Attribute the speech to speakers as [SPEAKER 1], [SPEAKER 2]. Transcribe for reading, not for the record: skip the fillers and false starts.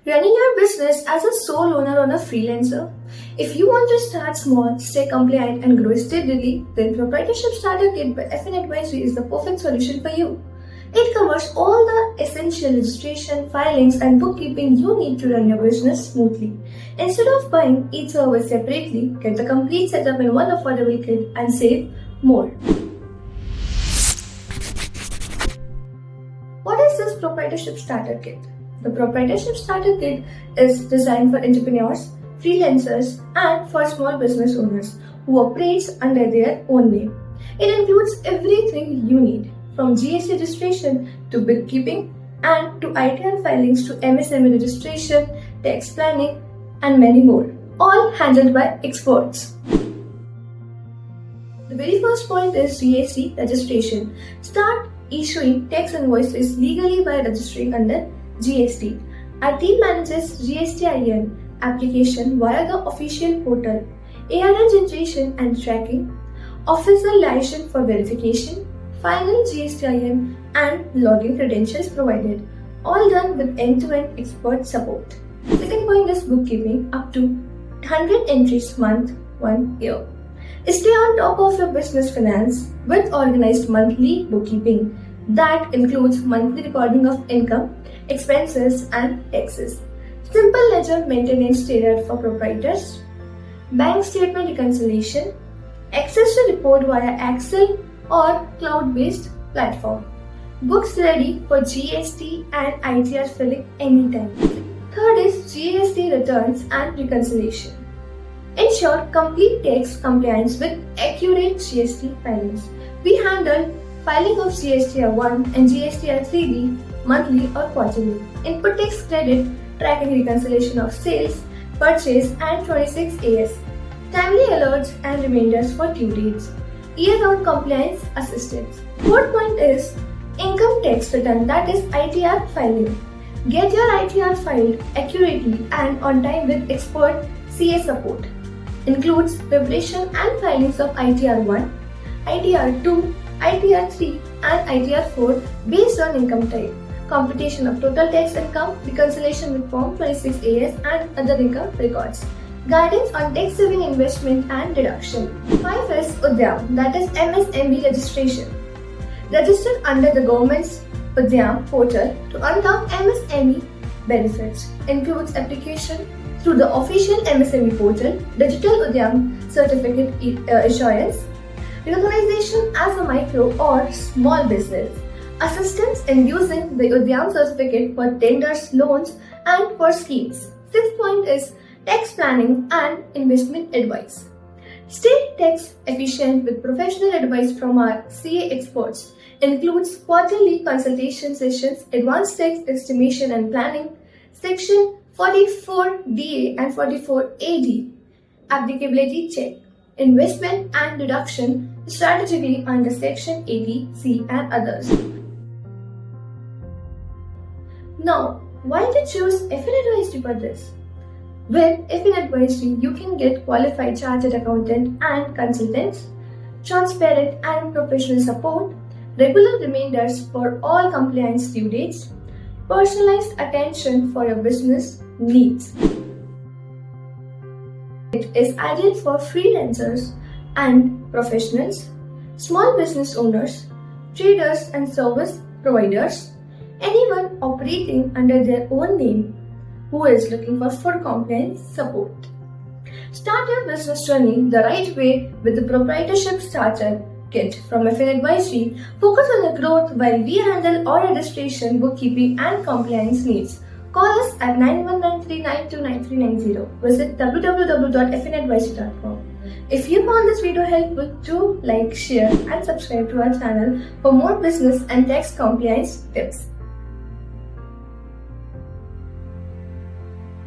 [SPEAKER 1] Running your business as a sole owner or a freelancer? If you want to start small, stay compliant, and grow steadily, then Proprietorship Starter Kit by FN Advisory is the perfect solution for you. It covers all the essential registration, filings, and bookkeeping you need to run your business smoothly. Instead of buying each service separately, get the complete setup in one affordable kit and save more. What is this Proprietorship Starter Kit? The Proprietorship Starter Kit is designed for entrepreneurs, freelancers, and for small business owners who operate under their own name. It includes everything you need, from GST registration to bookkeeping and to ITR filings to MSME registration, tax planning, and many more, all handled by experts. The very first point is GST registration. Start issuing tax invoices legally by registering under GST. Our team manages GSTIN application via the official portal, ARN generation and tracking, officer license for verification, final GSTIN and login credentials provided, all done with end-to-end expert support. Second point is bookkeeping, up to 100 entries month, 1 year. Stay on top of your business finance with organized monthly bookkeeping that includes monthly recording of income, expenses, and taxes. Simple ledger maintenance tailored for proprietors, bank statement reconciliation, access to report via Excel or cloud-based platform. Books ready for GST and ITR filling anytime. Third is GST returns and reconciliation. Ensure complete tax compliance with accurate GST filings. We handle filing of GSTR 1 and GSTR 3B monthly or quarterly. Input tax credit, tracking reconciliation of sales, purchase, and 26AS. Timely alerts and reminders for due dates. Year-round compliance assistance. Fourth point is income tax return, that is ITR filing. Get your ITR filed accurately and on time with expert CA support. Includes preparation and filings of ITR 1, ITR 2, ITR 3 and ITR 4 based on income type. Computation of total tax income, reconciliation with Form 26AS and other income records. Guidance on tax saving investment and deduction. 5 is Udyam, that is MSME registration. Register under the government's Udyam portal to unlock MSME benefits. Includes application through the official MSME portal, digital Udyam certificate issuance, recognition as a micro or small business, assistance in using the Udyam certificate for tenders, loans, and for schemes. Sixth point is tax planning and investment advice. Stay tax efficient with professional advice from our CA experts. Includes quarterly consultation sessions, advanced tax estimation and planning, section 44DA and 44AD, applicability check, investment and deduction strategically under section 80C and others. Now, why did you choose FN Advisory for this? With FN Advisory, you can get qualified chartered accountant and consultants, transparent and professional support, regular reminders for all compliance due dates, personalized attention for your business needs. It is ideal for freelancers and professionals, small business owners, traders and service providers, anyone operating under their own name who is looking for full compliance support. Start your business journey the right way with the Proprietorship Starter Kit from FN Advisory. Focus on the growth while we handle all registration, bookkeeping, and compliance needs. Call us at 9193929390. Visit www.fnadvisory.com. If you found this video helpful, do like, share, and subscribe to our channel for more business and tax compliance tips.